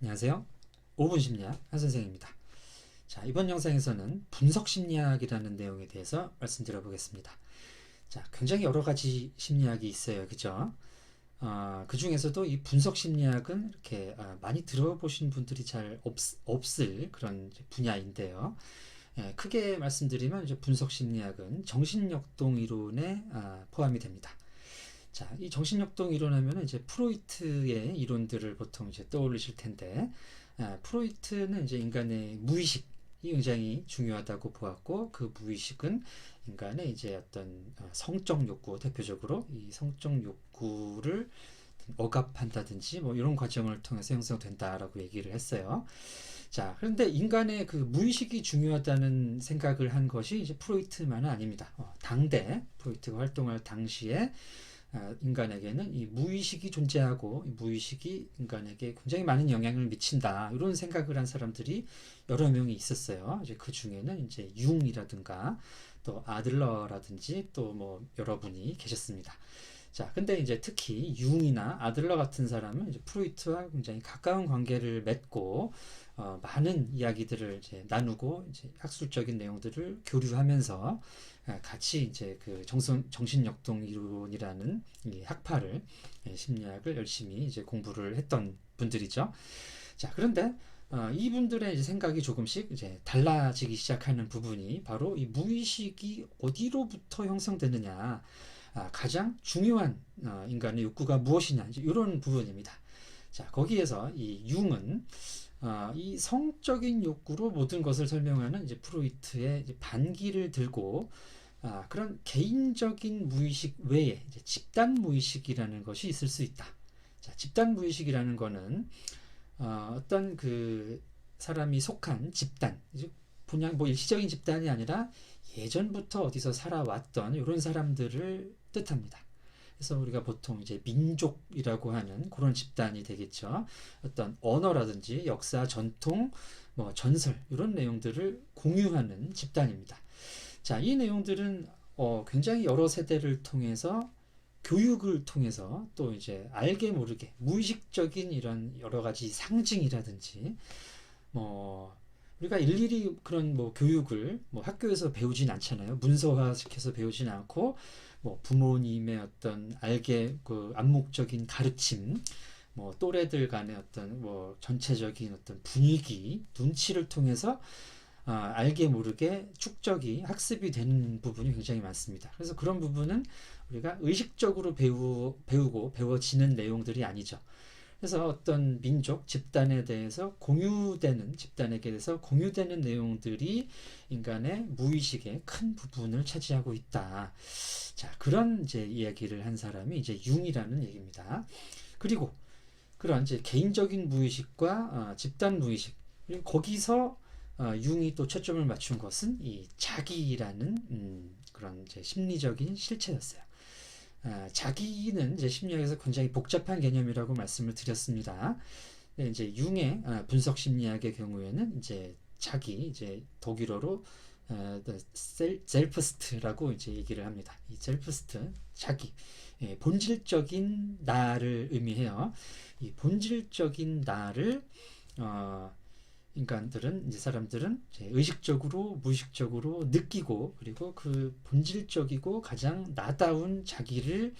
안녕하세요. 5분 심리학 한선생입니다. 자, 이번 영상에서는 분석 심리학이라는 내용에 대해서 말씀드려 보겠습니다. 자, 굉장히 여러 가지 심리학이 있어요. 그죠? 그 중에서도 이 분석 심리학은 이렇게 많이 들어보신 분들이 잘 없을 그런 분야인데요. 크게 말씀드리면 이제 분석 심리학은 정신역동 이론에 포함이 됩니다. 자, 이 정신역동 이론 하면 이제 프로이트의 이론들을 보통 이제 떠올리실 텐데, 프로이트는 이제 인간의 무의식이 굉장히 중요하다고 보았고, 그 무의식은 인간의 이제 어떤 성적 욕구, 대표적으로 이 성적 욕구를 억압한다든지 뭐 이런 과정을 통해서 형성된다라고 얘기를 했어요. 자, 그런데 인간의 그 무의식이 중요하다는 생각을 한 것이 이제 프로이트만은 아닙니다. 당대 프로이트가 활동할 당시에 인간에게는 이 무의식이 존재하고 이 무의식이 인간에게 굉장히 많은 영향을 미친다, 이런 생각을 한 사람들이 여러 명이 있었어요. 이제 그 중에는 이제 융이라든가 또 아들러라든지 또 뭐 여러분이 계셨습니다. 자, 근데 이제 특히 융이나 아들러 같은 사람은 이제 프로이트와 굉장히 가까운 관계를 맺고 많은 이야기들을 이제 나누고 이제 학술적인 내용들을 교류하면서 같이 이제 그 정신역동 이론이라는 이 학파를, 심리학을 열심히 이제 공부를 했던 분들이죠. 자, 그런데 이분들의 이제 생각이 조금씩 이제 달라지기 시작하는 부분이 바로 이 무의식이 어디로부터 형성되느냐, 가장 중요한 인간의 욕구가 무엇이냐, 이제 이런 부분입니다. 자, 거기에서 이 융은 이 성적인 욕구로 모든 것을 설명하는 이제 프로이트의 이제 반기를 들고, 그런 개인적인 무의식 외에 이제 집단 무의식이라는 것이 있을 수 있다. 자, 집단 무의식이라는 거는 어떤 그 사람이 속한 집단, 그냥 뭐 일시적인 집단이 아니라 예전부터 어디서 살아왔던 이런 사람들을 뜻합니다. 그래서 우리가 보통 이제 민족이라고 하는 그런 집단이 되겠죠. 어떤 언어라든지 역사, 전통, 뭐 전설 이런 내용들을 공유하는 집단입니다. 자, 이 내용들은 굉장히 여러 세대를 통해서, 교육을 통해서 또 이제 알게 모르게 무의식적인 이런 여러 가지 상징이라든지 뭐 우리가 일일이 그런 뭐 교육을 뭐 학교에서 배우진 않잖아요. 문서화시켜서 배우진 않고 뭐 부모님의 어떤 알게 그 암묵적인 가르침, 뭐 또래들 간의 어떤 뭐 전체적인 어떤 분위기, 눈치를 통해서 알게 모르게 축적이 학습이 되는 부분이 굉장히 많습니다. 그래서 그런 부분은 우리가 의식적으로 배우고 배워지는 내용들이 아니죠. 그래서 어떤 민족, 집단에 대해서 공유되는, 집단에게 대해서 공유되는 내용들이 인간의 무의식의 큰 부분을 차지하고 있다. 자, 그런 이제 이야기를 한 사람이 이제 융이라는 얘기입니다. 그리고 그런 이제 개인적인 무의식과 집단 무의식, 그리고 거기서 융이 또 초점을 맞춘 것은 이 자기라는 그런 이제 심리적인 실체였어요. 자기는 이제 심리학에서 굉장히 복잡한 개념이라고 말씀을 드렸습니다. 네, 이제 융의 분석 심리학의 경우에는 이제 자기, 이제 독일어로 셀프스트라고 이제 얘기를 합니다. 이 셀프스트, 자기, 본질적인 나를 의미해요. 이 본질적인 나를 인간들은, 이제 사람들은 이제 의식적으로 무의식적으로 느끼고, 그리고 그 본질적이고 가장 나다운 자기를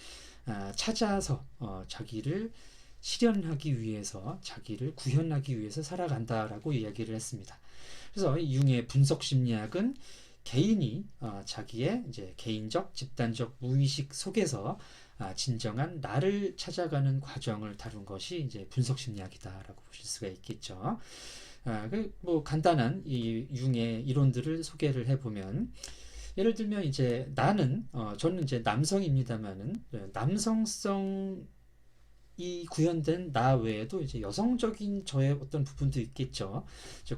찾아서 자기를 실현하기 위해서, 자기를 구현하기 위해서 살아간다라고 이야기를 했습니다. 그래서 이 융의 분석 심리학은 개인이 자기의 이제 개인적, 집단적 무의식 속에서 진정한 나를 찾아가는 과정을 다룬 것이 이제 분석 심리학이다라고 보실 수가 있겠죠. 뭐 간단한 이 융의 이론들을 소개를 해보면, 예를 들면 이제 나는 저는 이제 남성입니다만은 남성성이 구현된 나 외에도 이제 여성적인 저의 어떤 부분도 있겠죠.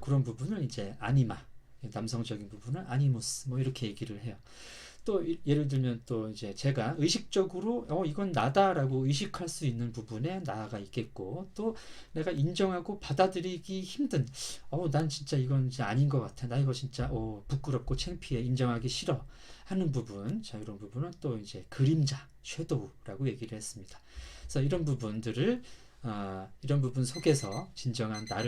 그런 부분을 이제 아니마, 남성적인 부분을 아니무스 뭐 이렇게 얘기를 해요. 또 예를 들면 또 이제 제가 의식적으로 이건 나다라고 의식할 수 있는 부분에 나가 있겠고, 또 내가 인정하고 받아들이기 힘든 난 진짜 이건 진짜 아닌 것 같아, 나 이거 진짜 부끄럽고 창피해, 인정하기 싫어 하는 부분, 자 이런 부분은 또 이제 그림자 섀도우라고 얘기를 했습니다. 그래서 이런 부분들을 이런 부분 속에서 진정한 나를